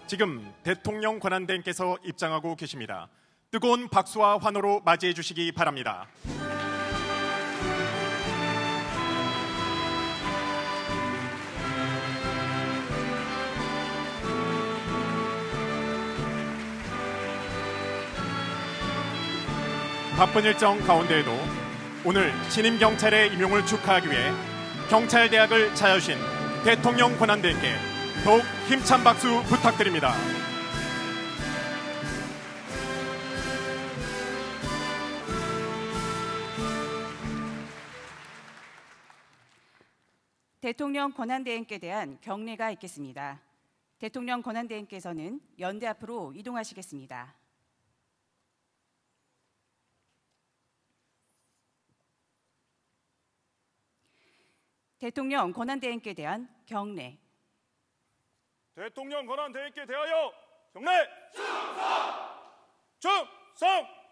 지금 대통령 권한대행께서 입장하고 계십니다. 뜨거운 박수와 환호로 맞이해 주시기 바랍니다. 바쁜 일정 가운데에도 오늘 신임 경찰의 임용을 축하하기 위해 경찰대학을 찾아주신 대통령 권한대행께 더욱 힘찬 박수 부탁드립니다. 대통령 권한대행께 대한 경례가 있겠습니다. 대통령 권한대행께서는 연대 앞으로 이동하시겠습니다. 대통령 권한대행께 대한 경례. 대통령 권한대행께 대하여 경례! 충성! 충성!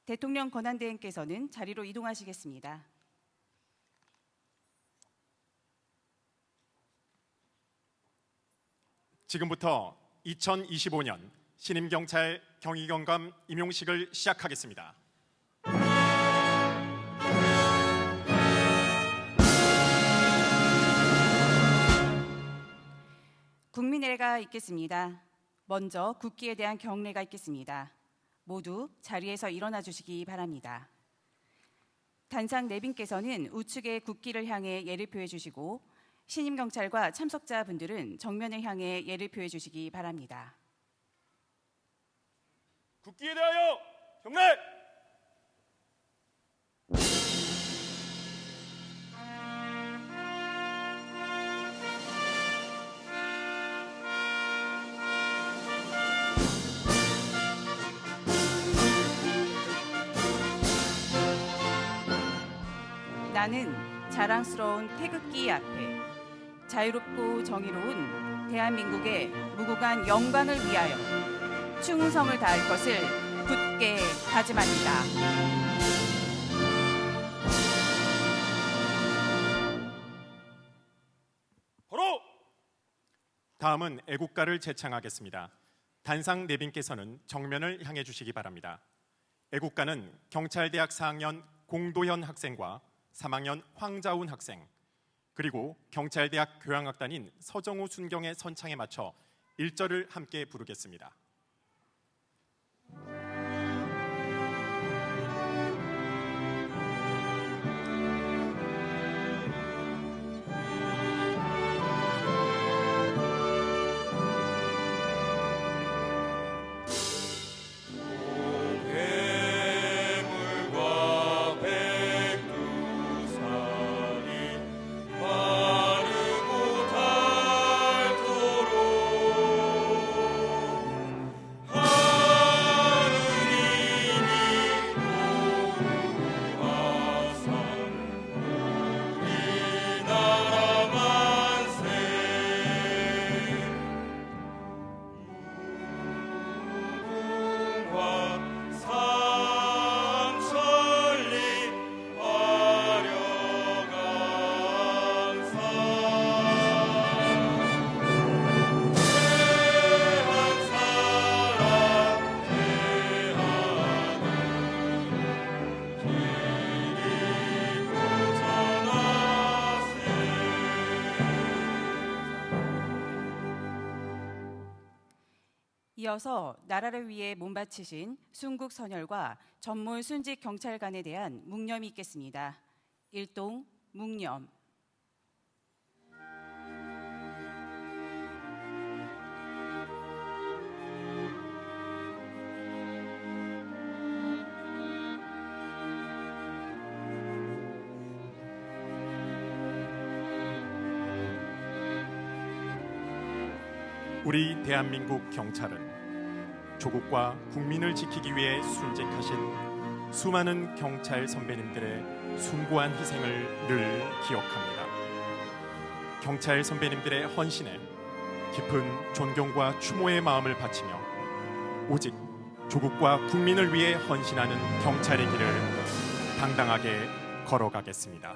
대통령 권한대행께서는 자리로 이동하시겠습니다. 지금부터 2025년 신임경찰 경위경감 임용식을 시작하겠습니다. 국민회가 있겠습니다. 먼저 국기에 대한 경례가 있겠습니다. 모두 자리에서 일어나 주시기 바랍니다. 단상 내빈께서는 우측의 국기를 향해 예를 표해 주시고 신임 경찰과 참석자분들은 정면을 향해 예를 표해 주시기 바랍니다. 국기에 대하여 경례! 나는 자랑스러운 태극기 앞에 자유롭고 정의로운 대한민국의 무궁한 영광을 위하여 충성을 다할 것을 굳게 다짐합니다. 바로 다음은 애국가를 제창하겠습니다. 단상 내빈께서는 정면을 향해 주시기 바랍니다. 애국가는 경찰대학 4학년 공도현 학생과 3학년 황자운 학생 그리고 경찰대학 교향악단인 서정우 순경의 선창에 맞춰 1절을 함께 부르겠습니다. 이어서 나라를 위해 몸바치신 순국 선열과 전몰 순직 경찰관에 대한 묵념이 있겠습니다. 일동 묵념. 우리 대한민국 경찰은 조국과 국민을 지키기 위해 순직하신 수많은 경찰 선배님들의 숭고한 희생을 늘 기억합니다. 경찰 선배님들의 헌신에 깊은 존경과 추모의 마음을 바치며 오직 조국과 국민을 위해 헌신하는 경찰의 길을 당당하게 걸어가겠습니다.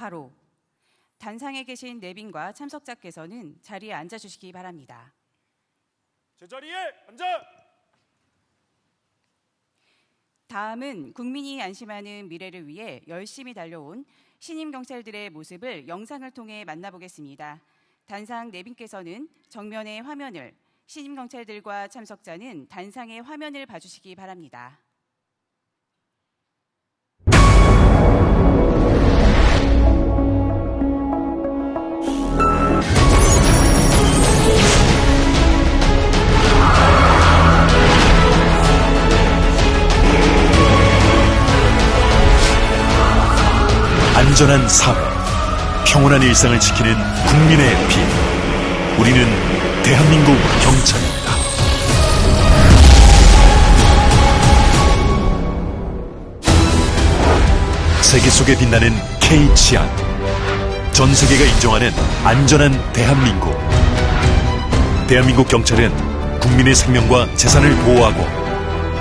바로 단상에 계신 내빈과 참석자께서는 자리에 앉아주시기 바랍니다. 제자리에 앉아. 다음은 국민이 안심하는 미래를 위해 열심히 달려온 신임 경찰들의 모습을 영상을 통해 만나보겠습니다. 단상 내빈께서는 정면의 화면을, 신임 경찰들과 참석자는 단상의 화면을 봐주시기 바랍니다. 안전한 사회, 평온한 일상을 지키는 국민의 비. 우리는 대한민국 경찰입니다. 세계 속에 빛나는 K치안. 전 세계가 인정하는 안전한 대한민국. 대한민국 경찰은 국민의 생명과 재산을 보호하고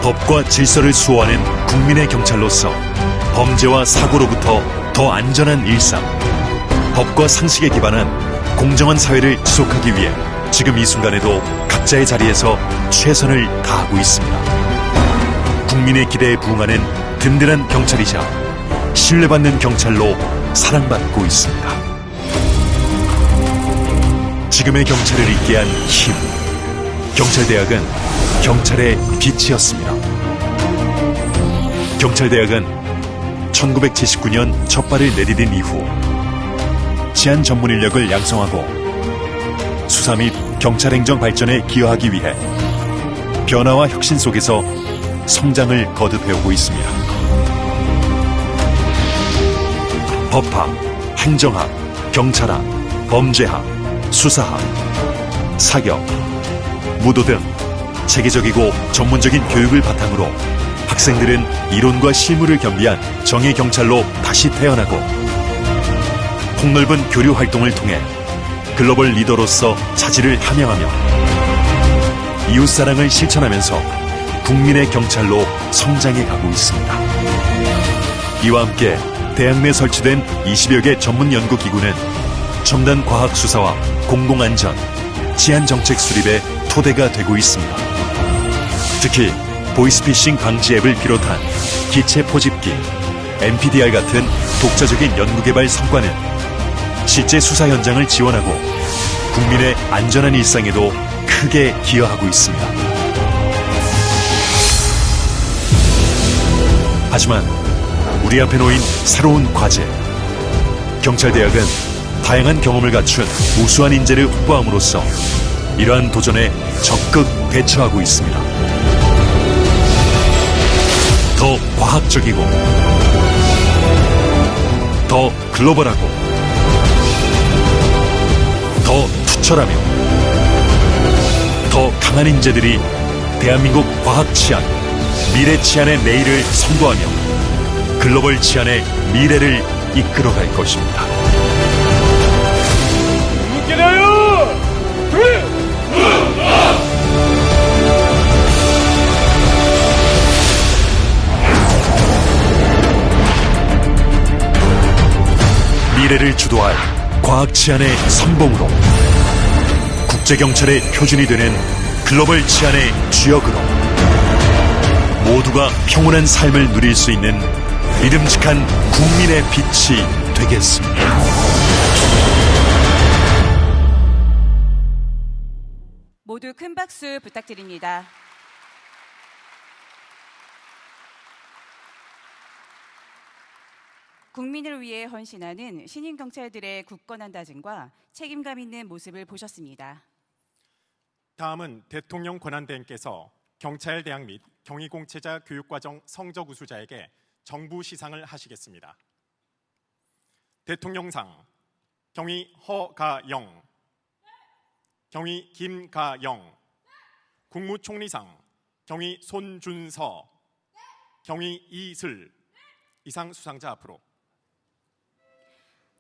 법과 질서를 수호하는 국민의 경찰로서 범죄와 사고로부터 더 안전한 일상, 법과 상식에 기반한 공정한 사회를 지속하기 위해 지금 이 순간에도 각자의 자리에서 최선을 다하고 있습니다. 국민의 기대에 부응하는 든든한 경찰이자 신뢰받는 경찰로 사랑받고 있습니다. 지금의 경찰을 있게 한 힘, 경찰대학은 경찰의 빛이었습니다. 경찰대학은 1979년 첫 발을 내디딘 이후 치안 전문 인력을 양성하고 수사 및 경찰행정 발전에 기여하기 위해 변화와 혁신 속에서 성장을 거듭해오고 있습니다. 법학, 행정학, 경찰학, 범죄학, 수사학, 사격, 무도 등 체계적이고 전문적인 교육을 바탕으로 학생들은 이론과 실무를 겸비한 정예 경찰로 다시 태어나고 폭넓은 교류 활동을 통해 글로벌 리더로서 자질을 함양하며 이웃사랑을 실천하면서 국민의 경찰로 성장해 가고 있습니다. 이와 함께 대학 내 설치된 20여 개 전문 연구기구는 첨단 과학 수사와 공공안전, 치안정책 수립의 토대가 되고 있습니다. 특히 보이스피싱 방지 앱을 비롯한 기체 포집기, MPDR 같은 독자적인 연구개발 성과는 실제 수사 현장을 지원하고 국민의 안전한 일상에도 크게 기여하고 있습니다. 하지만 우리 앞에 놓인 새로운 과제, 경찰대학은 다양한 경험을 갖춘 우수한 인재를 확보함으로써 이러한 도전에 적극 대처하고 있습니다. 더 과학적이고 더 글로벌하고 더 투철하며 더 강한 인재들이 대한민국 과학 치안, 미래 치안의 내일을 선도하며 글로벌 치안의 미래를 이끌어갈 것입니다. 국기에 대하여! 미래를 주도할 과학 치안의 선봉으로 국제경찰의 표준이 되는 글로벌 치안의 주역으로 모두가 평온한 삶을 누릴 수 있는 믿음직한 국민의 빛이 되겠습니다. 모두 큰 박수 부탁드립니다. 국민을 위해 헌신하는 신임 경찰들의 굳건한 다짐과 책임감 있는 모습을 보셨습니다. 다음은 대통령 권한대행께서 경찰대학 및 경위공채자 교육과정 성적 우수자에게 정부 시상을 하시겠습니다. 대통령상 경위 허가영, 경위 김가영, 국무총리상 경위 손준서, 경위 이슬. 이상 수상자 앞으로.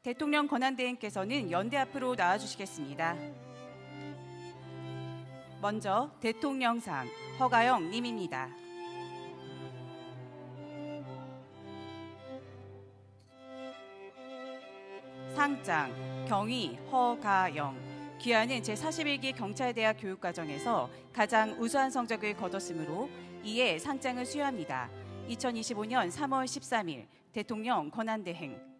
대통령 권한대행께서는 연대 앞으로 나와주시겠습니다. 먼저 대통령상 허가영 님입니다. 상장 경위 허가영, 귀하는 제41기 경찰대학 교육과정에서 가장 우수한 성적을 거뒀으므로 이에 상장을 수여합니다. 2025년 3월 13일 대통령 권한대행.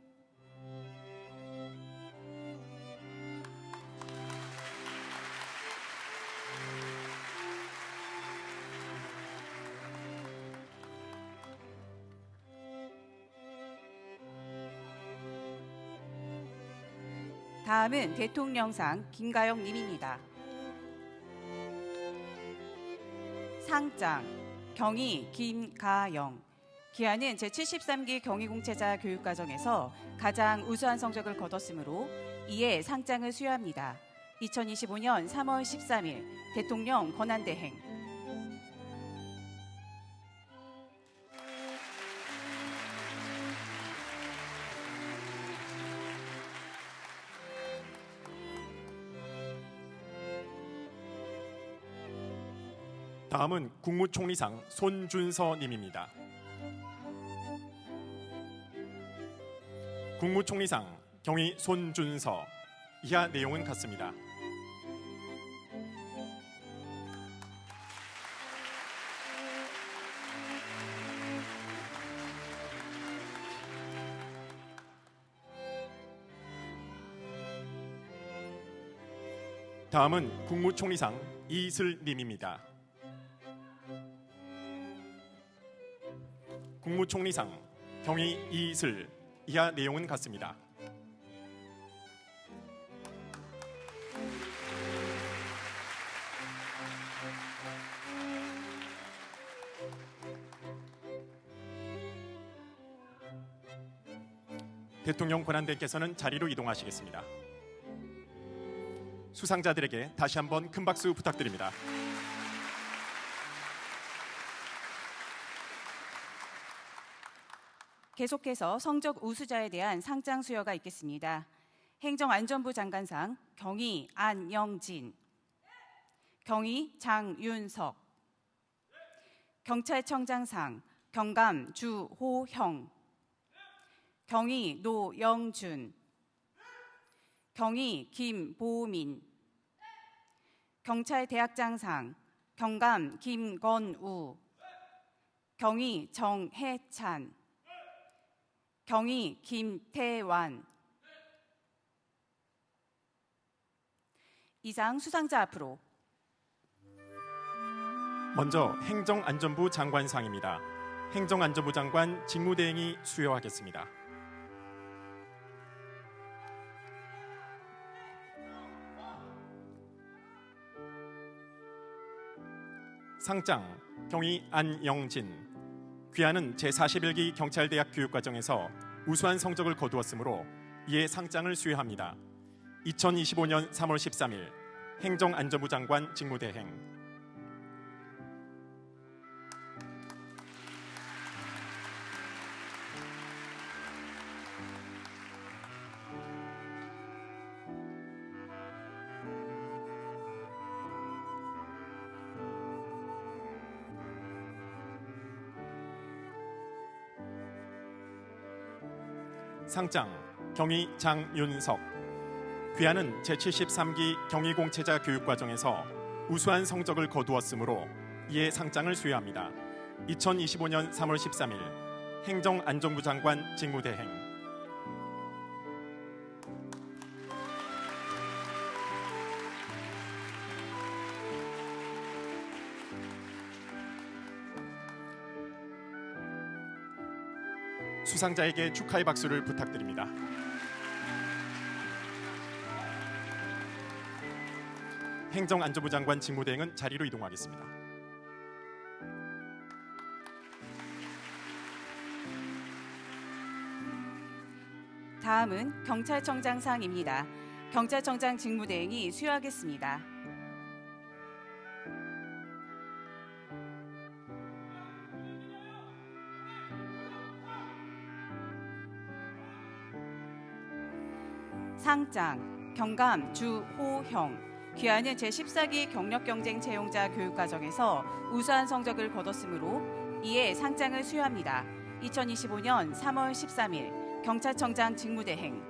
다음은 대통령상 김가영 님입니다. 상장 경위 김가영, 귀하는 제73기 경위공채자 교육과정에서 가장 우수한 성적을 거뒀으므로 이에 상장을 수여합니다. 2025년 3월 13일 대통령 권한대행. 다음은 국무총리상 손준서 님입니다. 국무총리상 경위 손준서. 이하 내용은 같습니다. 다음은 국무총리상 이슬 님입니다. 국무총리상 경위 이슬. 이하 내용은 같습니다. 대통령 권한대행께서는 자리로 이동하시겠습니다. 수상자들에게 다시 한번 큰 박수 부탁드립니다. 계속해서 성적 우수자에 대한 상장 수여가 있겠습니다. 행정안전부 장관상 경위 안영진, 경위 장윤석, 경찰청장상 경감 주호형, 경위 노영준, 경위 김보민, 경찰대학장상 경감 김건우, 경위 정해찬, 경위 김태완. 이상 수상자 앞으로. 먼저 행정안전부 장관상입니다. 행정안전부 장관 직무대행이 수여하겠습니다. 상장 경위 안영진, 귀하는 제41기 경찰대학 교육과정에서 우수한 성적을 거두었으므로 이에 상장을 수여합니다. 2025년 3월 13일 행정안전부 장관 직무대행. 상장 경위 장윤석, 귀하는 제73기 경위공채자 교육과정에서 우수한 성적을 거두었으므로 이에 상장을 수여합니다. 2025년 3월 13일 행정안전부 장관 직무대행. 수상자에게 축하의 박수를 부탁드립니다. 행정안전부 장관 직무대행은 자리로 이동하겠습니다. 다음은 경찰청장상입니다. 경찰청장 직무대행이 수여하겠습니다. 상장 경감 주호형 귀하는 제14기 경력경쟁 채용자 교육과정에서 우수한 성적을 거뒀으므로 이에 상장을 수여합니다. 2025년 3월 13일 경찰청장 직무대행.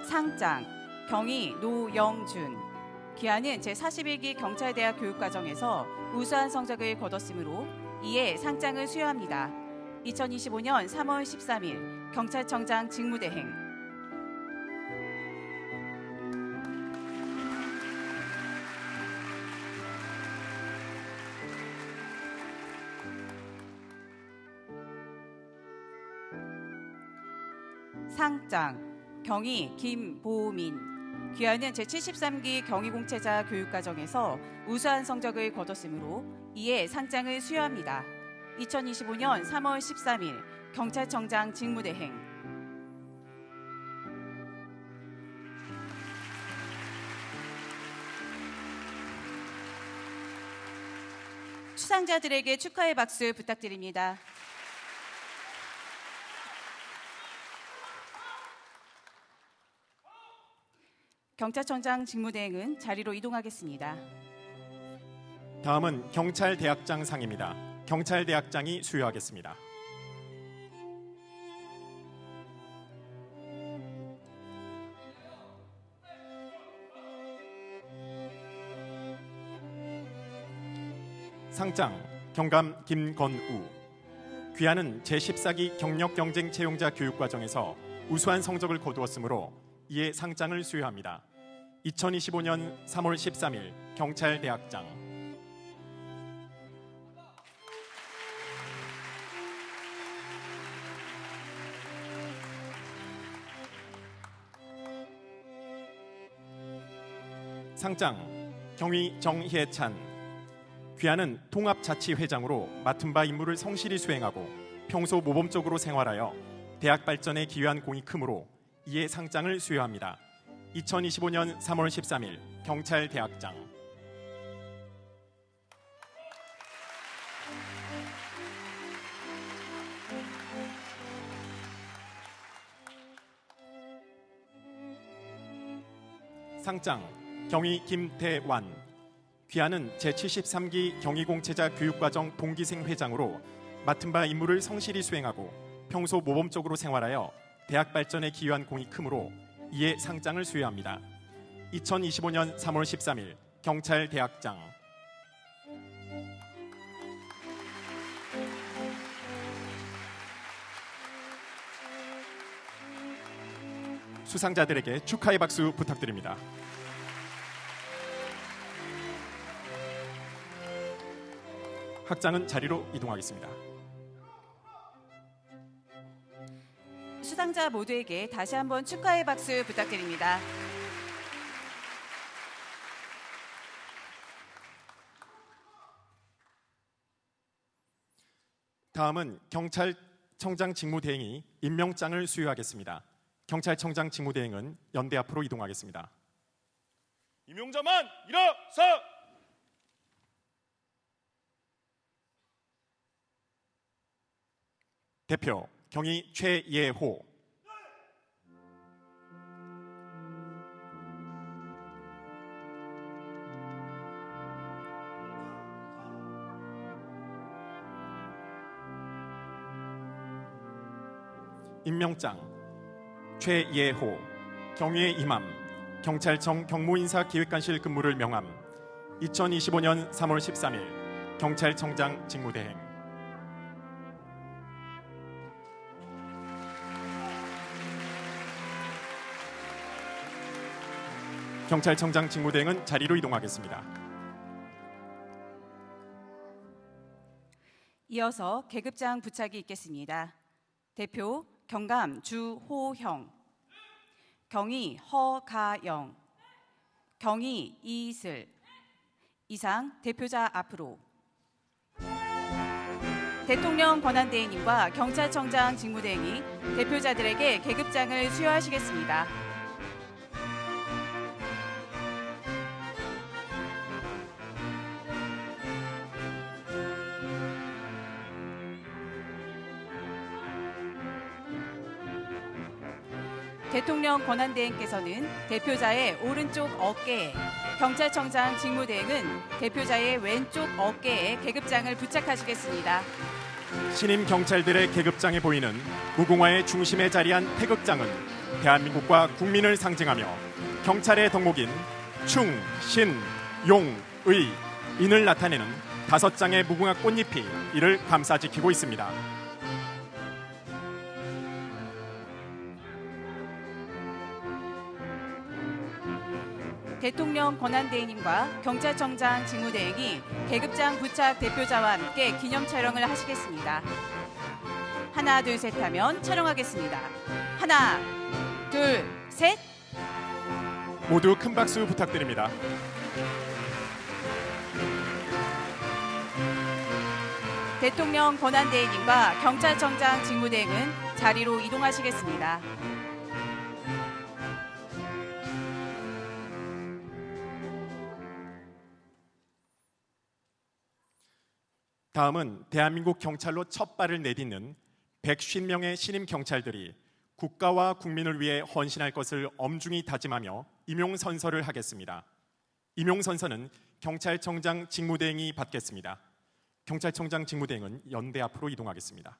상장 경위 노영준 귀하는 제41기 경찰대학 교육과정에서 우수한 성적을 거뒀으므로 이에 상장을 수여합니다. 2025년 3월 13일 경찰청장 직무대행. 상장 경위 김보민 귀하는 제73기 경위공채자 교육과정에서 우수한 성적을 거뒀으므로 이에 상장을 수여합니다. 2025년 3월 13일 경찰청장 직무대행. 수상자들에게 축하의 박수 부탁드립니다. 경찰청장 직무대행은 자리로 이동하겠습니다. 다음은 경찰대학장 상입니다. 경찰대학장이 수여하겠습니다. 상장 경감 김건우 귀하는 제14기 경력경쟁 채용자 교육과정에서 우수한 성적을 거두었으므로 이에 상장을 수여합니다. 2025년 3월 13일 경찰대학장. 상장 경위 정혜찬 귀하는 통합자치회장으로 맡은 바 임무를 성실히 수행하고 평소 모범적으로 생활하여 대학 발전에 기여한 공이 크므로 이에 상장을 수여합니다. 2025년 3월 13일 경찰대학장. 상장 경위 김태완 귀하는 제73기 경위공채자 교육과정 동기생 회장으로 맡은 바 임무를 성실히 수행하고 평소 모범적으로 생활하여 대학 발전에 기여한 공이 크므로 이에 상장을 수여합니다. 2025년 3월 13일 경찰대학장. 수상자들에게 축하의 박수 부탁드립니다. 학장은 자리로 이동하겠습니다. 수상자 모두에게 다시 한번 축하의 박수 부탁드립니다. 다음은 경찰청장 직무대행이 임명장을 수여하겠습니다. 경찰청장 직무대행은 연대 앞으로 이동하겠습니다. 임용자만 일어서! 대표 경위 최예호. 임명장 최예호 경위의 임함 경찰청 경무인사기획관실 근무를 명함 2025년 3월 13일 경찰청장 직무대행. 경찰청장 직무대행은 자리로 이동하겠습니다. 이어서 계급장 부착이 있겠습니다. 대표 경감 주호형 경위 허가영, 경위 이슬. 이상 대표자 앞으로. 대통령 권한대행님과 경찰청장 직무대행이 대표자들에게 계급장을 수여하시겠습니다. 대통령 권한대행께서는 대표자의 오른쪽 어깨에, 경찰청장 직무대행은 대표자의 왼쪽 어깨에 계급장을 부착하시겠습니다. 신임 경찰들의 계급장에 보이는 무궁화의 중심에 자리한 태극장은 대한민국과 국민을 상징하며 경찰의 덕목인 충, 신, 용, 의, 인을 나타내는 5장의 무궁화 꽃잎이 이를 감싸지키고 있습니다. 대통령 권한대행님과 경찰청장 직무대행이 계급장 부착 대표자와 함께 기념 촬영을 하시겠습니다. 하나, 둘, 셋 하면 촬영하겠습니다. 하나, 둘, 셋. 모두 큰 박수 부탁드립니다. 대통령 권한대행님과 경찰청장 직무대행은 자리로 이동하시겠습니다. 다음은 대한민국 경찰로 첫 발을 내딛는 150명의 신임 경찰들이 국가와 국민을 위해 헌신할 것을 엄중히 다짐하며 임용선서를 하겠습니다. 임용선서는 경찰청장 직무대행이 받겠습니다. 경찰청장 직무대행은 연대 앞으로 이동하겠습니다.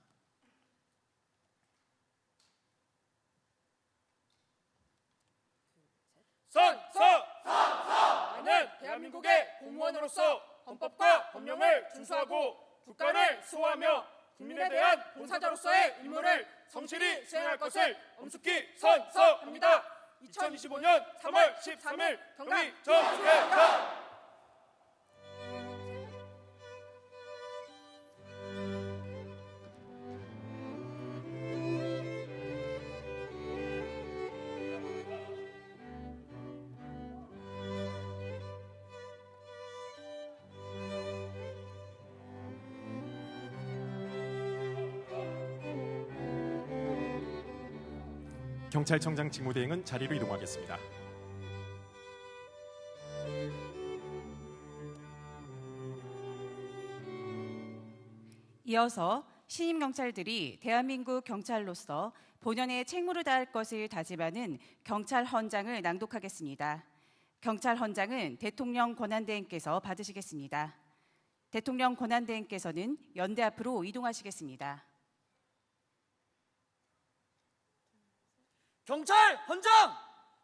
나는 대한민국의 공무원으로서 헌법과 법령을 준수하고 국가를 수호하며 국민에 대한 봉사자로서의 임무를 성실히 수행할 것을 엄숙히 선서합니다. 2025년 3월 13일 경기 정예장. 경찰청장 직무대행은 자리로 이동하겠습니다. 이어서 신임 경찰들이 대한민국 경찰로서 본연의 책무를 다할 것을 다짐하는 경찰 헌장을 낭독하겠습니다. 경찰 헌장은 대통령 권한대행께서 받으시겠습니다. 대통령 권한대행께서는 연대 앞으로 이동하시겠습니다. 경찰 헌장!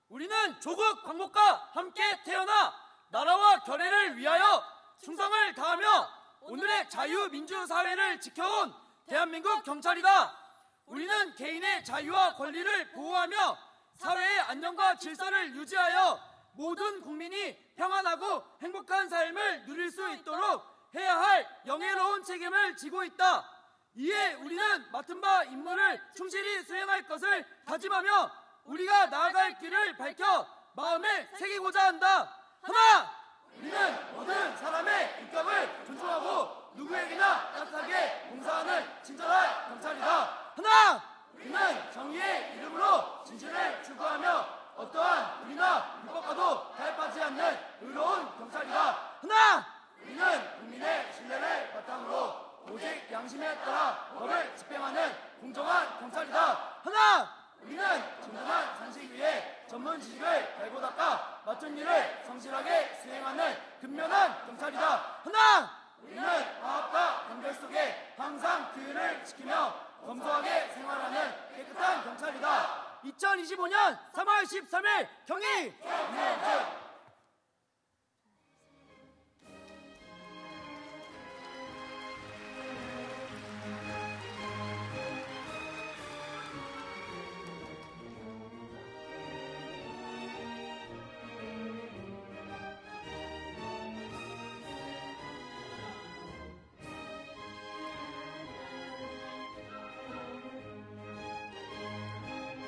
우리는 조국 광복과 함께 태어나 나라와 결의를 위하여 충성을 다하며 오늘의 자유민주사회를 지켜온 대한민국 경찰이다. 우리는 개인의 자유와 권리를 보호하며 사회의 안녕과 질서를 유지하여 모든 국민이 평안하고 행복한 삶을 누릴 수 있도록 해야 할 영예로운 책임을 지고 있다. 이에 우리는 맡은 바 임무를 충실히 수행할 것을 다짐하며 우리가 나아갈 길을 밝혀 마음에 새기고자 한다. 하나! 우리는 모든 사람의 인격을 존중하고 누구에게나 따뜻하게 봉사하는 친절한 경찰이다. 하나! 우리는 정의의 이름으로 진실을 추구하며 어떠한 불의나 불법과도 가입하지 않는 의로운 경찰이다. 하나! 우리는 국민의 신뢰를 바탕으로 오직 양심에 따라 법을 집행하는 공정한 경찰이다. 하나! 우리는 정당한 상식 위에 전문 지식을 갈고 닦아 맡은 일을 성실하게 수행하는 근면한 경찰이다. 하나! 우리는 화합과 단결 속에 항상 규율을 지키며 검소하게 생활하는 깨끗한 경찰이다. 2025년 3월 13일 경의!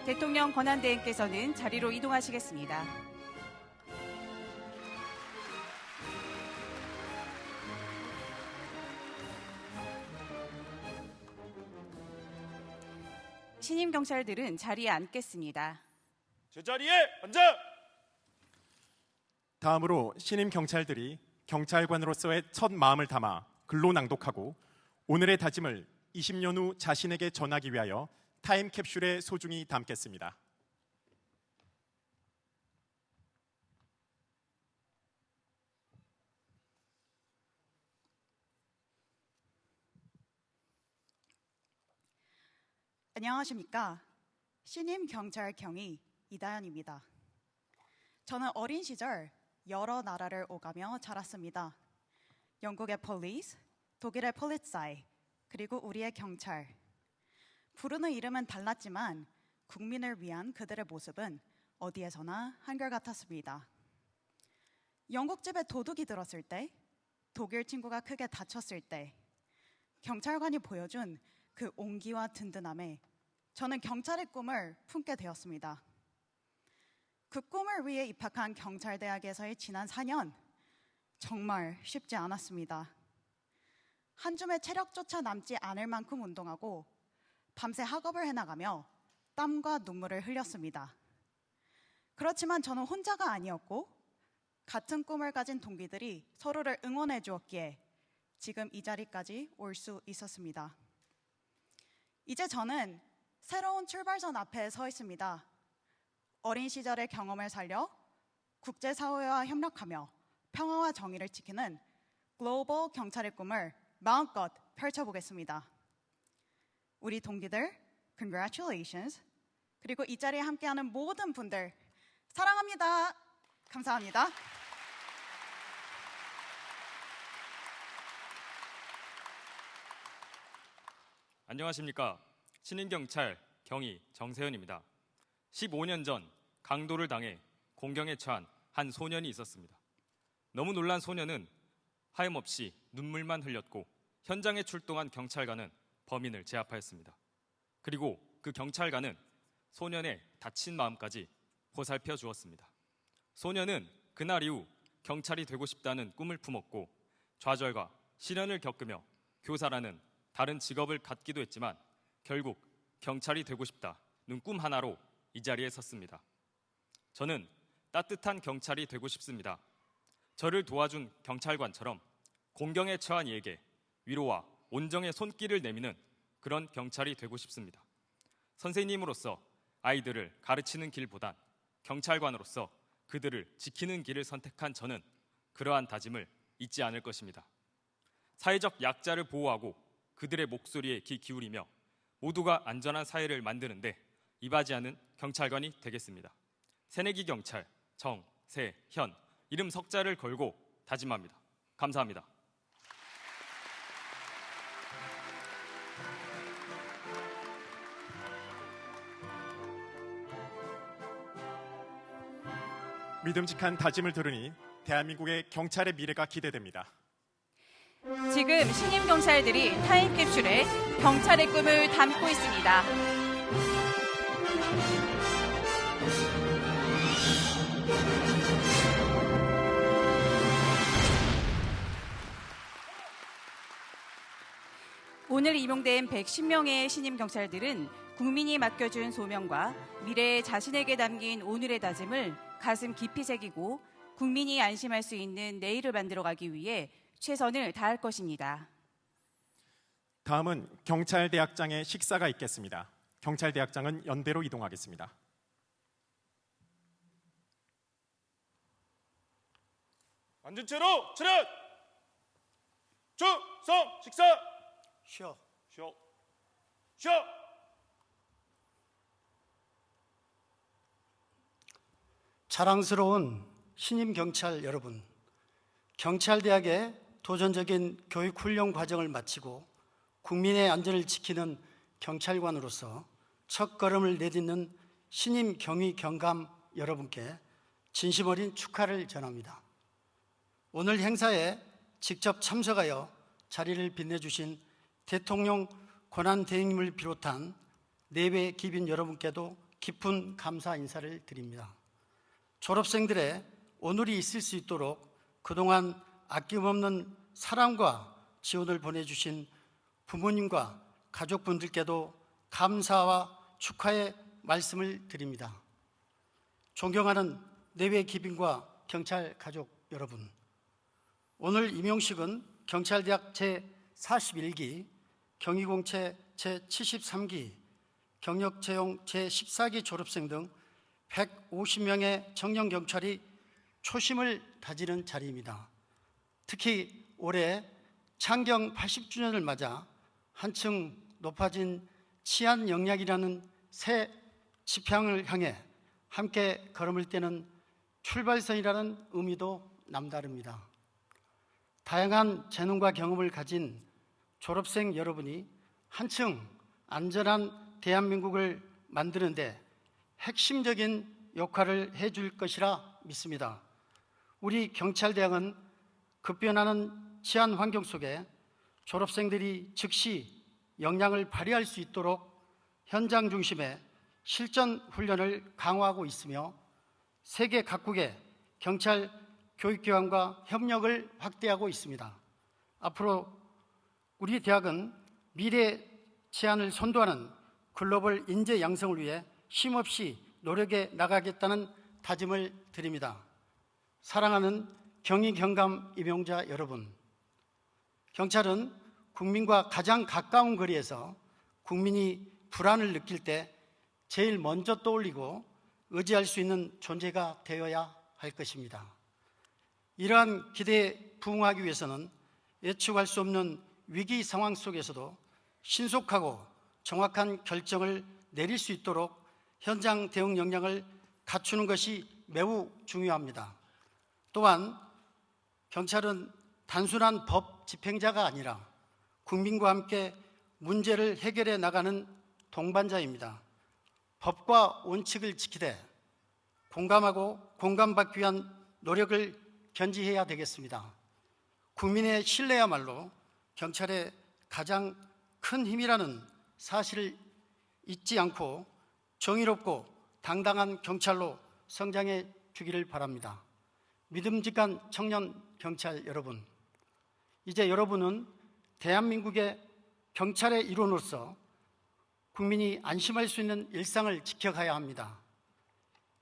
대통령 권한대행께서는 자리로 이동하시겠습니다. 신임 경찰들은 자리에 앉겠습니다. 제자리에 앉아! 다음으로 신임 경찰들이 경찰관으로서의 첫 마음을 담아 글로 낭독하고 오늘의 다짐을 20년 후 자신에게 전하기 위하여 타임캡슐에 소중히 담겠습니다. 안녕하십니까. 신임 경찰 경위 이다연입니다. 저는 어린 시절 여러 나라를 오가며 자랐습니다. 영국의 폴리스, 독일의 폴리츠아이, 그리고 우리의 경찰. 부르는 이름은 달랐지만 국민을 위한 그들의 모습은 어디에서나 한결같았습니다. 영국집에 도둑이 들었을 때, 독일 친구가 크게 다쳤을 때, 경찰관이 보여준 그 온기와 든든함에 저는 경찰의 꿈을 품게 되었습니다. 그 꿈을 위해 입학한 경찰대학에서의 지난 4년, 정말 쉽지 않았습니다. 한 줌의 체력조차 남지 않을 만큼 운동하고 밤새 학업을 해나가며 땀과 눈물을 흘렸습니다. 그렇지만 저는 혼자가 아니었고 같은 꿈을 가진 동기들이 서로를 응원해 주었기에 지금 이 자리까지 올 수 있었습니다. 이제 저는 새로운 출발선 앞에 서 있습니다. 어린 시절의 경험을 살려 국제사회와 협력하며 평화와 정의를 지키는 글로벌 경찰의 꿈을 마음껏 펼쳐보겠습니다. 우리 동기들, congratulations. 그리고 이 자리에 함께하는 모든 분들, 사랑합니다. 감사합니다. 안녕하십니까. 신임경찰 경위 정세현입니다. 15년 전 강도를 당해 공경에 처한 한 소년이 있었습니다. 너무 놀란 소년은 하염없이 눈물만 흘렸고 현장에 출동한 경찰관은 범인을 제압하였습니다. 그리고 그 경찰관은 소년의 다친 마음까지 보살펴 주었습니다. 소년은 그날 이후 경찰이 되고 싶다는 꿈을 품었고 좌절과 시련을 겪으며 교사라는 다른 직업을 갖기도 했지만 결국 경찰이 되고 싶다는 꿈 하나로 이 자리에 섰습니다. 저는 따뜻한 경찰이 되고 싶습니다. 저를 도와준 경찰관처럼 공경에 처한 이에게 위로와 온정의 손길을 내미는 그런 경찰이 되고 싶습니다. 선생님으로서 아이들을 가르치는 길보단 경찰관으로서 그들을 지키는 길을 선택한 저는 그러한 다짐을 잊지 않을 것입니다. 사회적 약자를 보호하고 그들의 목소리에 귀 기울이며 모두가 안전한 사회를 만드는데 이바지하는 경찰관이 되겠습니다. 새내기 경찰 정세현 이름 석자를 걸고 다짐합니다. 감사합니다. 믿음직한 다짐을 들으니 대한민국의 경찰의 미래가 기대됩니다. 지금 신임 경찰들이 타임캡슐에 경찰의 꿈을 담고 있습니다. 오늘 임용된 110명의 신임 경찰들은 국민이 맡겨준 소명과 미래에 자신에게 담긴 오늘의 다짐을 가슴 깊이 새기고 국민이 안심할 수 있는 내일을 만들어가기 위해 최선을 다할 것입니다. 다음은 경찰대학장의 식사가 있겠습니다. 경찰대학장은 연대로 이동하겠습니다. 앉은 채로 차렷! 주성 식사! 쉬어. 쉬어. 쉬어! 자랑스러운 신임 경찰 여러분, 경찰대학의 도전적인 교육 훈련 과정을 마치고 국민의 안전을 지키는 경찰관으로서 첫 걸음을 내딛는 신임 경위 경감 여러분께 진심 어린 축하를 전합니다. 오늘 행사에 직접 참석하여 자리를 빛내주신 대통령 권한대행님을 비롯한 내외 기빈 여러분께도 깊은 감사 인사를 드립니다. 졸업생들의 오늘이 있을 수 있도록 그동안 아낌없는 사랑과 지원을 보내주신 부모님과 가족분들께도 감사와 축하의 말씀을 드립니다. 존경하는 내외 기빈과 경찰 가족 여러분, 오늘 임용식은 경찰대학 제41기, 경위공채 제73기, 경력채용 제14기 졸업생 등 150명의 청년 경찰이 초심을 다지는 자리입니다. 특히 올해 창경 80주년을 맞아 한층 높아진 치안 역량이라는 새 지평을 향해 함께 걸음을 떼는 출발선이라는 의미도 남다릅니다. 다양한 재능과 경험을 가진 졸업생 여러분이 한층 안전한 대한민국을 만드는데 핵심적인 역할을 해줄 것이라 믿습니다. 우리 경찰대학은 급변하는 치안 환경 속에 졸업생들이 즉시 역량을 발휘할 수 있도록 현장 중심의 실전 훈련을 강화하고 있으며 세계 각국의 경찰 교육기관과 협력을 확대하고 있습니다. 앞으로 우리 대학은 미래 치안을 선도하는 글로벌 인재 양성을 위해 쉼없이 노력해 나가겠다는 다짐을 드립니다. 사랑하는 경위 경감 임용자 여러분, 경찰은 국민과 가장 가까운 거리에서 국민이 불안을 느낄 때 제일 먼저 떠올리고 의지할 수 있는 존재가 되어야 할 것입니다. 이러한 기대에 부응하기 위해서는 예측할 수 없는 위기 상황 속에서도 신속하고 정확한 결정을 내릴 수 있도록 현장 대응 역량을 갖추는 것이 매우 중요합니다. 또한 경찰은 단순한 법 집행자가 아니라 국민과 함께 문제를 해결해 나가는 동반자입니다. 법과 원칙을 지키되 공감하고 공감받기 위한 노력을 견지해야 되겠습니다. 국민의 신뢰야말로 경찰의 가장 큰 힘이라는 사실을 잊지 않고 정의롭고 당당한 경찰로 성장해 주기를 바랍니다. 믿음직한 청년 경찰 여러분, 이제 여러분은 대한민국의 경찰의 일원으로서 국민이 안심할 수 있는 일상을 지켜가야 합니다.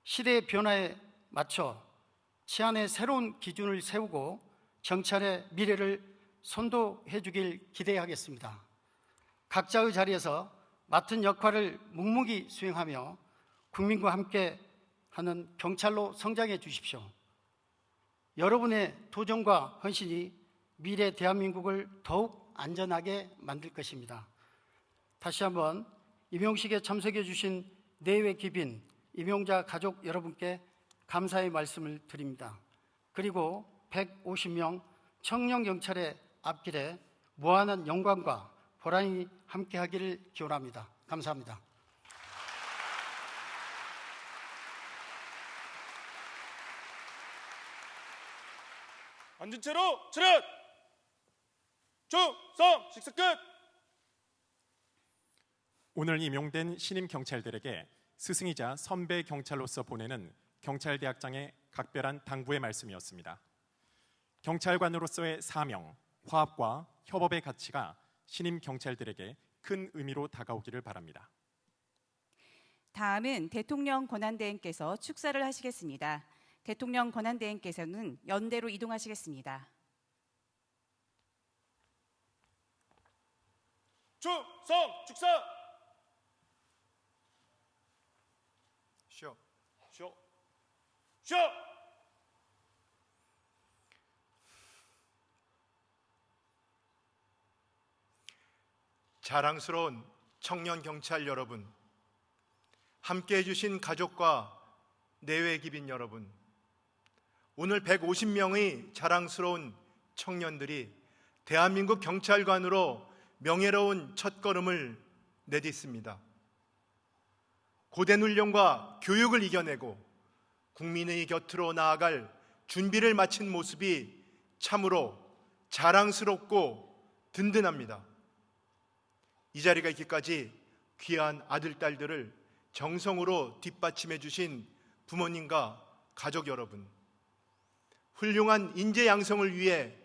시대의 변화에 맞춰 치안의 새로운 기준을 세우고 경찰의 미래를 선도해 주길 기대하겠습니다. 각자의 자리에서 맡은 역할을 묵묵히 수행하며 국민과 함께 하는 경찰로 성장해 주십시오. 여러분의 도전과 헌신이 미래 대한민국을 더욱 안전하게 만들 것입니다. 다시 한번 임용식에 참석해 주신 내외 기빈, 임용자 가족 여러분께 감사의 말씀을 드립니다. 그리고 150명 청년 경찰의 앞길에 무한한 영광과 보람이 함께하기를 기원합니다. 감사합니다. 앉은 채로 차렷! 충성! 식사 끝! 오늘 임용된 신임 경찰들에게 스승이자 선배 경찰로서 보내는 경찰대학장의 각별한 당부의 말씀이었습니다. 경찰관으로서의 사명, 화합과 협업의 가치가 신임 경찰들에게 큰 의미로 다가오기를 바랍니다. 다음은 대통령 권한대행께서 축사를 하시겠습니다. 대통령 권한대행께서는 연대로 이동하시겠습니다. 충성! 축사! 쉬어. 쉬어! 쉬어! 자랑스러운 청년 경찰 여러분, 함께해 주신 가족과 내외 기빈 여러분, 오늘 150명의 자랑스러운 청년들이 대한민국 경찰관으로 명예로운 첫걸음을 내딛습니다. 고된 훈련과 교육을 이겨내고 국민의 곁으로 나아갈 준비를 마친 모습이 참으로 자랑스럽고 든든합니다. 이 자리가 있기까지 귀한 아들, 딸들을 정성으로 뒷받침해 주신 부모님과 가족 여러분, 훌륭한 인재 양성을 위해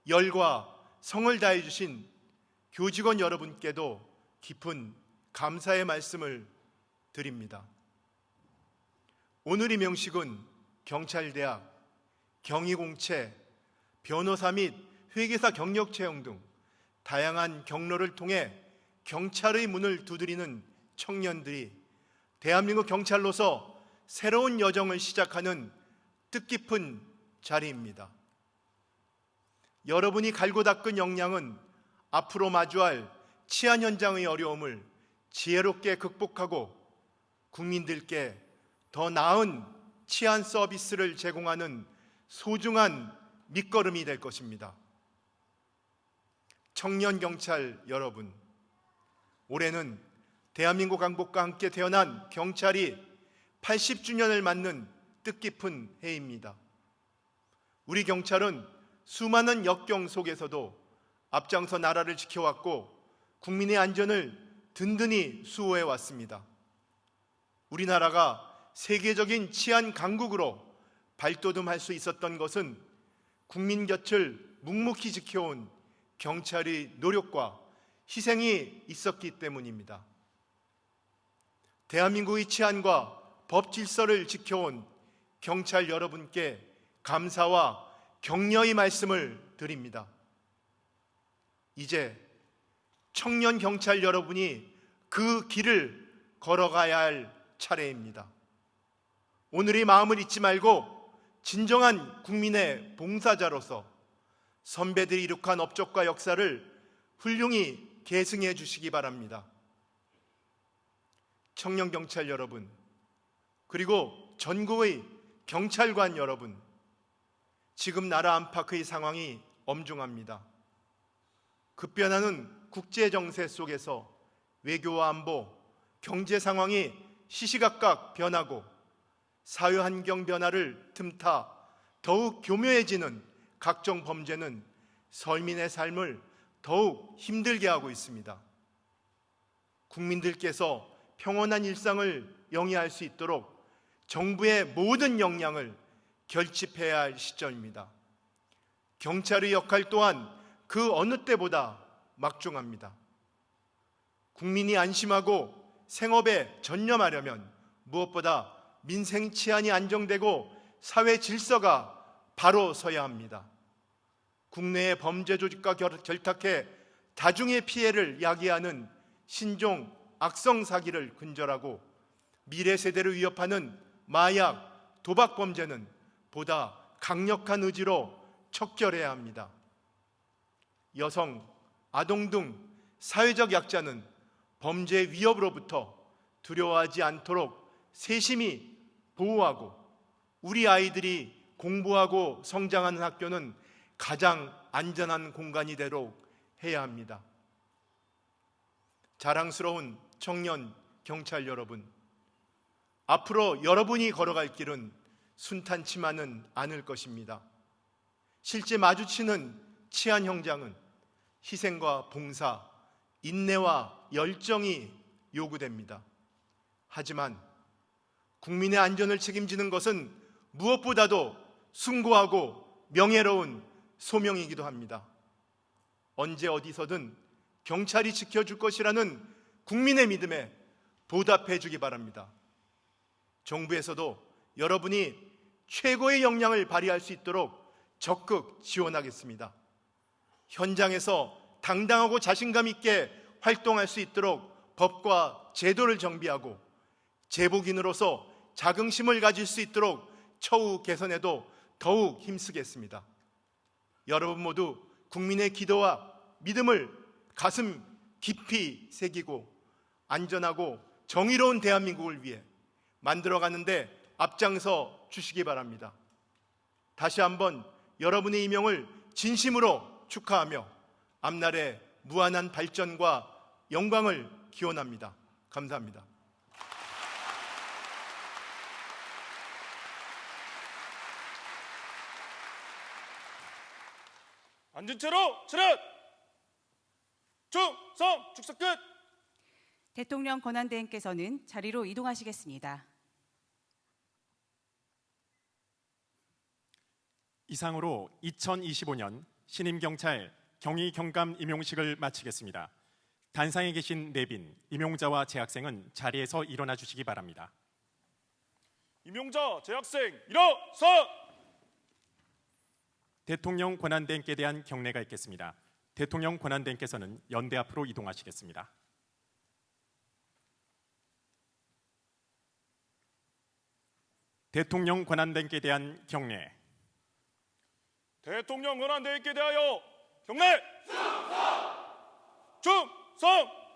열과 성을 다해 주신 교직원 여러분께도 깊은 감사의 말씀을 드립니다. 오늘의 명식은 경찰대학, 경위공채, 변호사 및 회계사 경력 채용 등 다양한 경로를 통해 경찰의 문을 두드리는 청년들이 대한민국 경찰로서 새로운 여정을 시작하는 뜻깊은 자리입니다. 여러분이 갈고 닦은 역량은 앞으로 마주할 치안 현장의 어려움을 지혜롭게 극복하고 국민들께 더 나은 치안 서비스를 제공하는 소중한 밑거름이 될 것입니다. 청년 경찰 여러분, 올해는 대한민국 강복과 함께 태어난 경찰이 80주년을 맞는 뜻깊은 해입니다. 우리 경찰은 수많은 역경 속에서도 앞장서 나라를 지켜왔고 국민의 안전을 든든히 수호해 왔습니다. 우리나라가 세계적인 치안 강국으로 발돋움할 수 있었던 것은 국민 곁을 묵묵히 지켜온 경찰의 노력과 희생이 있었기 때문입니다. 대한민국의 치안과 법 질서를 지켜온 경찰 여러분께 감사와 격려의 말씀을 드립니다. 이제 청년 경찰 여러분이 그 길을 걸어가야 할 차례입니다. 오늘의 마음을 잊지 말고 진정한 국민의 봉사자로서 선배들이 이룩한 업적과 역사를 훌륭히 계승해 주시기 바랍니다. 청년 경찰 여러분, 그리고 전국의 경찰관 여러분, 지금 나라 안팎의 상황이 엄중합니다. 급변하는 국제 정세 속에서 외교와 안보, 경제 상황이 시시각각 변하고 사회 환경 변화를 틈타 더욱 교묘해지는 각종 범죄는 서민의 삶을 더욱 힘들게 하고 있습니다. 국민들께서 평온한 일상을 영위할 수 있도록 정부의 모든 역량을 결집해야 할 시점입니다. 경찰의 역할 또한 그 어느 때보다 막중합니다. 국민이 안심하고 생업에 전념하려면 무엇보다 민생 치안이 안정되고 사회 질서가 바로 서야 합니다. 국내의 범죄 조직과 결탁해 다중의 피해를 야기하는 신종 악성 사기를 근절하고 미래 세대를 위협하는 마약, 도박 범죄는 보다 강력한 의지로 척결해야 합니다. 여성, 아동 등 사회적 약자는 범죄 위협으로부터 두려워하지 않도록 세심히 보호하고 우리 아이들이 공부하고 성장하는 학교는 가장 안전한 공간이 되도록 해야 합니다. 자랑스러운 청년 경찰 여러분, 앞으로 여러분이 걸어갈 길은 순탄치만은 않을 것입니다. 실제 마주치는 치안 현장은 희생과 봉사, 인내와 열정이 요구됩니다. 하지만 국민의 안전을 책임지는 것은 무엇보다도 숭고하고 명예로운 소명이기도 합니다. 언제 어디서든 경찰이 지켜줄 것이라는 국민의 믿음에 보답해 주기 바랍니다. 정부에서도 여러분이 최고의 역량을 발휘할 수 있도록 적극 지원하겠습니다. 현장에서 당당하고 자신감 있게 활동할 수 있도록 법과 제도를 정비하고 제복인으로서 자긍심을 가질 수 있도록 처우 개선에도 더욱 힘쓰겠습니다. 여러분 모두 국민의 기도와 믿음을 가슴 깊이 새기고 안전하고 정의로운 대한민국을 위해 만들어가는데 앞장서 주시기 바랍니다. 다시 한번 여러분의 임명을 진심으로 축하하며 앞날의 무한한 발전과 영광을 기원합니다. 감사합니다. 앉은 채로 차렷! 충성! 축사 끝! 대통령 권한대행께서는 자리로 이동하시겠습니다. 이상으로 2025년 신임경찰 경위 경감 임용식을 마치겠습니다. 단상에 계신 내빈, 임용자와 재학생은 자리에서 일어나 주시기 바랍니다. 임용자, 재학생 일어서! 대통령 권한대행께 대한 경례가 있겠습니다. 대통령 권한대행께서는 연대 앞으로 이동하시겠습니다. 대통령 권한대행께 대한 경례. 대통령 권한대행께 대하여 경례! 충성!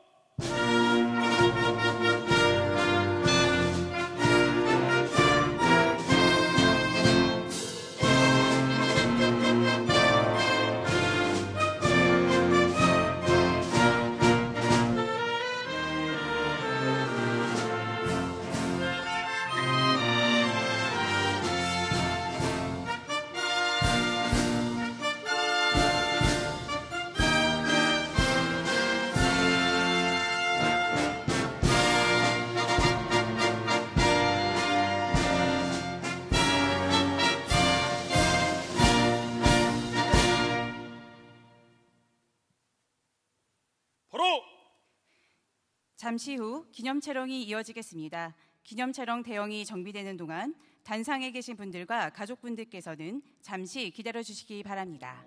잠시 후 기념 촬영이 이어지겠습니다. 기념 촬영 대형이 정비되는 동안 단상에 계신 분들과 가족분들께서는 잠시 기다려 주시기 바랍니다.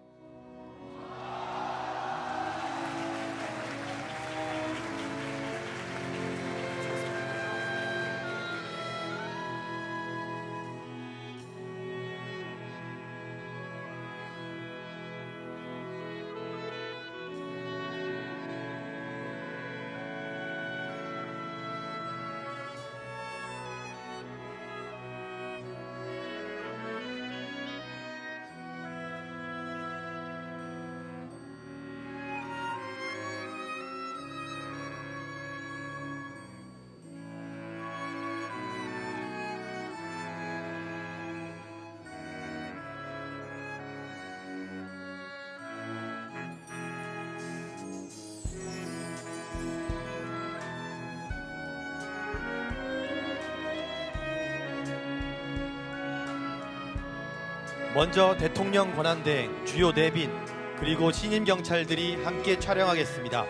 먼저 대통령 권한대행, 주요 내빈, 그리고 신임 경찰들이 함께 촬영하겠습니다.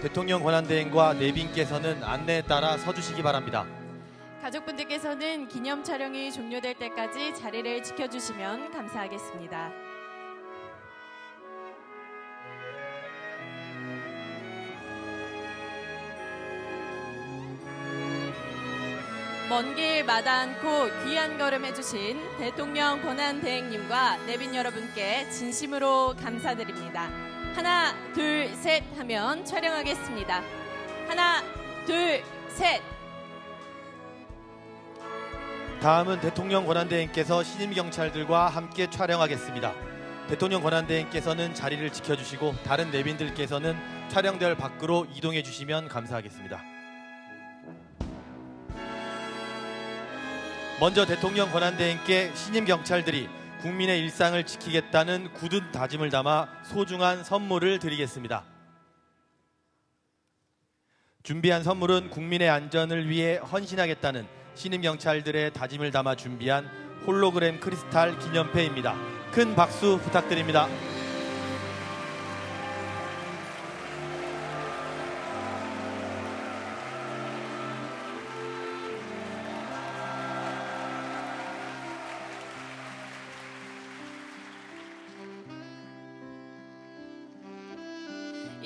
대통령 권한대행과 내빈께서는 안내에 따라 서주시기 바랍니다. 가족분들께서는 기념 촬영이 종료될 때까지 자리를 지켜주시면 감사하겠습니다. 먼 길 마다 않고 귀한 걸음 해주신 대통령 권한대행님과 내빈 여러분께 진심으로 감사드립니다. 하나, 둘, 셋 하면 촬영하겠습니다. 하나, 둘, 셋. 다음은 대통령 권한대행께서 신임 경찰들과 함께 촬영하겠습니다. 대통령 권한대행께서는 자리를 지켜주시고 다른 내빈들께서는 촬영대열 밖으로 이동해 주시면 감사하겠습니다. 먼저 대통령 권한대행께 신임 경찰들이 국민의 일상을 지키겠다는 굳은 다짐을 담아 소중한 선물을 드리겠습니다. 준비한 선물은 국민의 안전을 위해 헌신하겠다는 신임 경찰들의 다짐을 담아 준비한 홀로그램 크리스탈 기념패입니다. 큰 박수 부탁드립니다.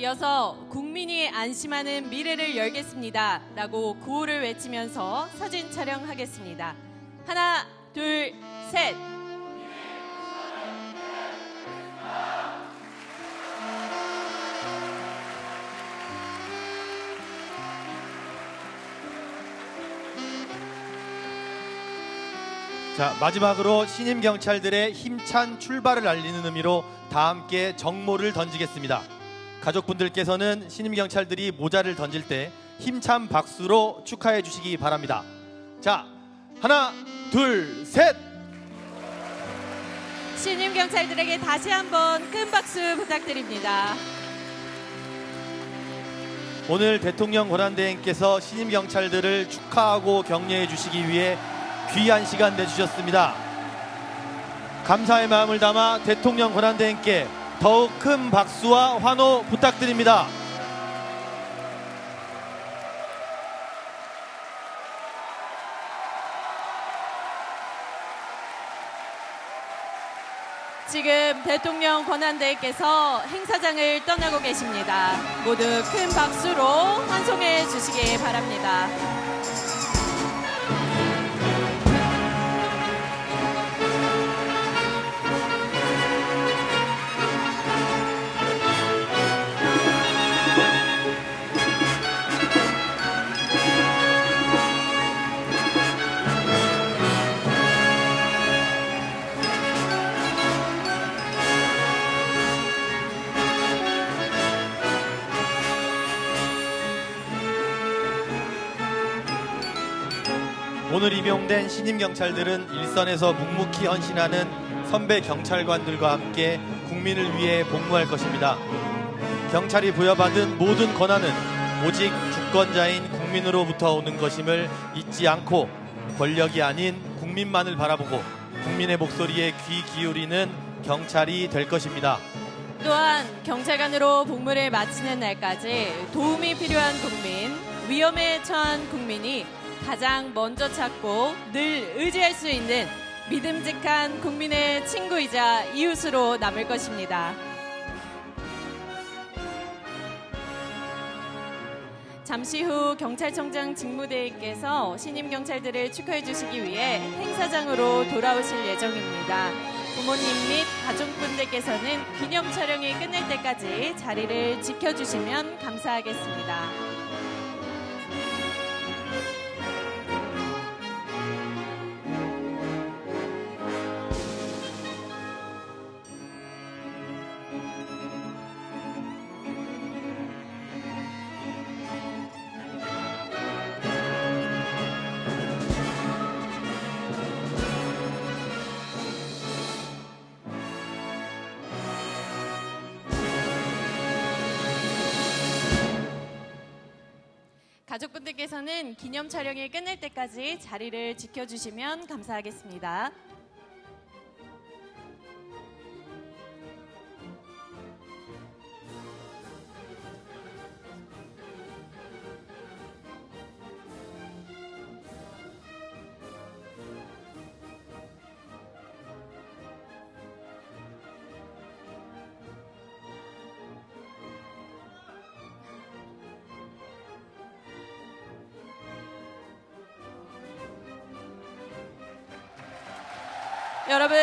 이어서 국민이 안심하는 미래를 열겠습니다 라고 구호를 외치면서 사진 촬영하겠습니다. 하나, 둘, 셋. 자, 마지막으로 신임 경찰들의 힘찬 출발을 알리는 의미로 다 함께 정모를 던지겠습니다. 가족분들께서는 신임 경찰들이 모자를 던질 때 힘찬 박수로 축하해 주시기 바랍니다. 자, 하나, 둘, 셋. 신임 경찰들에게 다시 한번 큰 박수 부탁드립니다. 오늘 대통령 권한대행께서 신임 경찰들을 축하하고 격려해 주시기 위해 귀한 시간 내주셨습니다. 감사의 마음을 담아 대통령 권한대행께 더욱 큰 박수와 환호 부탁드립니다. 지금 대통령 권한대행께서 행사장을 떠나고 계십니다. 모두 큰 박수로 환송해 주시기 바랍니다. 오늘 임용된 신임 경찰들은 일선에서 묵묵히 헌신하는 선배 경찰관들과 함께 국민을 위해 복무할 것입니다. 경찰이 부여받은 모든 권한은 오직 주권자인 국민으로부터 오는 것임을 잊지 않고 권력이 아닌 국민만을 바라보고 국민의 목소리에 귀 기울이는 경찰이 될 것입니다. 또한 경찰관으로 복무를 마치는 날까지 도움이 필요한 국민, 위험에 처한 국민이 가장 먼저 찾고 늘 의지할 수 있는 믿음직한 국민의 친구이자 이웃으로 남을 것입니다. 잠시 후 경찰청장 직무대행께서 신임 경찰들을 축하해 주시기 위해 행사장으로 돌아오실 예정입니다. 부모님 및 가족분들께서는 기념 촬영이 끝날 때까지 자리를 지켜주시면 감사하겠습니다. 가족분들께서는 기념 촬영이 끝날 때까지 자리를 지켜주시면 감사하겠습니다. 여러분,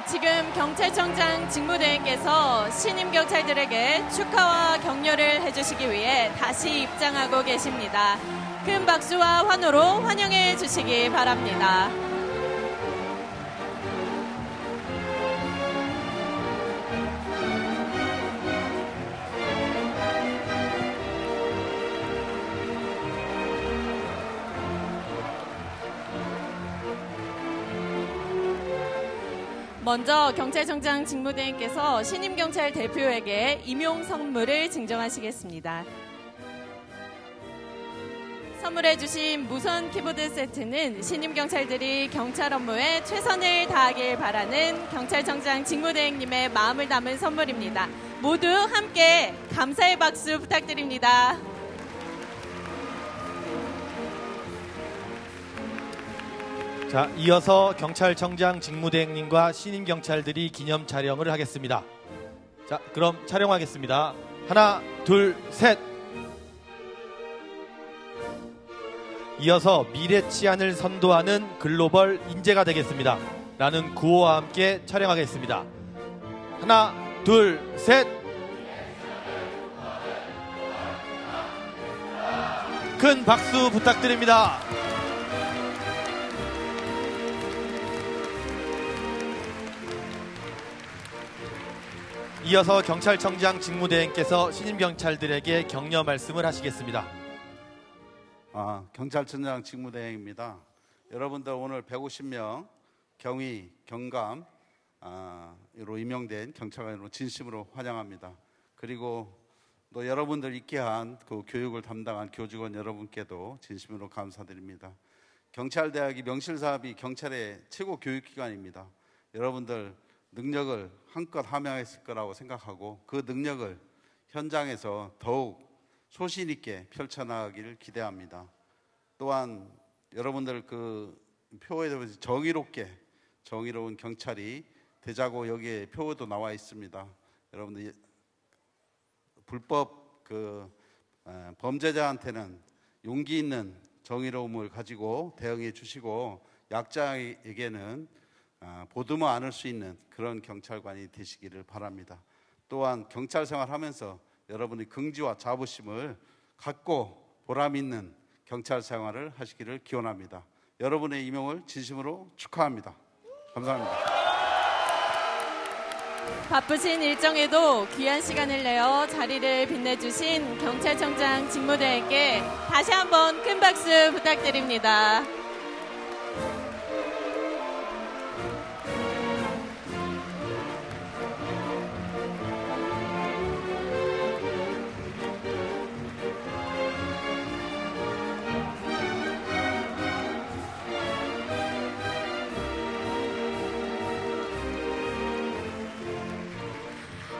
지금 경찰청장 직무대행께서 신임 경찰들에게 축하와 격려를 해주시기 위해 다시 입장하고 계십니다. 큰 박수와 환호로 환영해 주시기 바랍니다. 먼저 경찰청장 직무대행께서 신임 경찰 대표에게 임용 선물을 증정하시겠습니다. 선물해 주신 무선 키보드 세트는 신임 경찰들이 경찰 업무에 최선을 다하길 바라는 경찰청장 직무대행님의 마음을 담은 선물입니다. 모두 함께 감사의 박수 부탁드립니다. 자, 이어서 경찰청장 직무대행님과 신임 경찰들이 기념 촬영을 하겠습니다. 자, 그럼 촬영하겠습니다. 하나, 둘, 셋. 이어서 미래 치안을 선도하는 글로벌 인재가 되겠습니다. 라는 구호와 함께 촬영하겠습니다. 하나, 둘, 셋. 큰 박수 부탁드립니다. 이어서 경찰청장 직무대행께서 신임 경찰들에게 격려 말씀을 하시겠습니다. 경찰청장 직무대행입니다. 여러분들 오늘 150명 경위, 경감으로 임명된 경찰관으로 진심으로 환영합니다. 그리고 또 여러분들 있게 한 그 교육을 담당한 교직원 여러분께도 진심으로 감사드립니다. 경찰대학이 명실사업이 경찰의 최고 교육기관입니다. 여러분들 능력을 한껏 함양했을 거라고 생각하고 그 능력을 현장에서 더욱 소신 있게 펼쳐나가기를 기대합니다. 또한 여러분들 그 표에 대해서 정의로운 경찰이 되자고 여기에 표도 나와 있습니다. 여러분들 불법 범죄자한테는 용기 있는 정의로움을 가지고 대응해 주시고 약자에게는 보듬어 안을 수 있는 그런 경찰관이 되시기를 바랍니다. 또한 경찰 생활하면서 여러분이 긍지와 자부심을 갖고 보람 있는 경찰 생활을 하시기를 기원합니다. 여러분의 임용을 진심으로 축하합니다. 감사합니다. 바쁘신 일정에도 귀한 시간을 내어 자리를 빛내주신 경찰청장 직무대행께 다시 한번 큰 박수 부탁드립니다.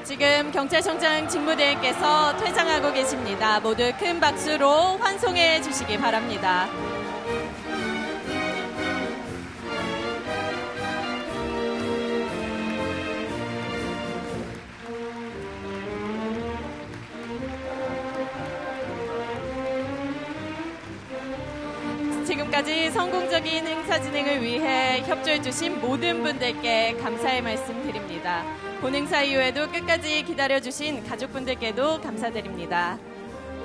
지금 경찰청장 직무대행께서 퇴장하고 계십니다. 모두 큰 박수로 환송해 주시기 바랍니다. 지금까지 성공적인 행사 진행을 위해 협조해 주신 모든 분들께 감사의 말씀 드립니다. 본행사 이후에도 끝까지 기다려주신 가족분들께도 감사드립니다.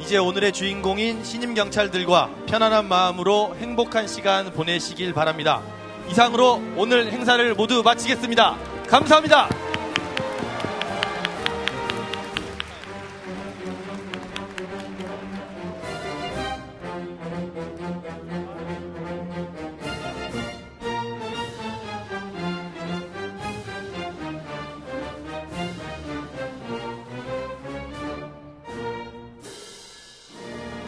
이제 오늘의 주인공인 신임 경찰들과 편안한 마음으로 행복한 시간 보내시길 바랍니다. 이상으로 오늘 행사를 모두 마치겠습니다. 감사합니다.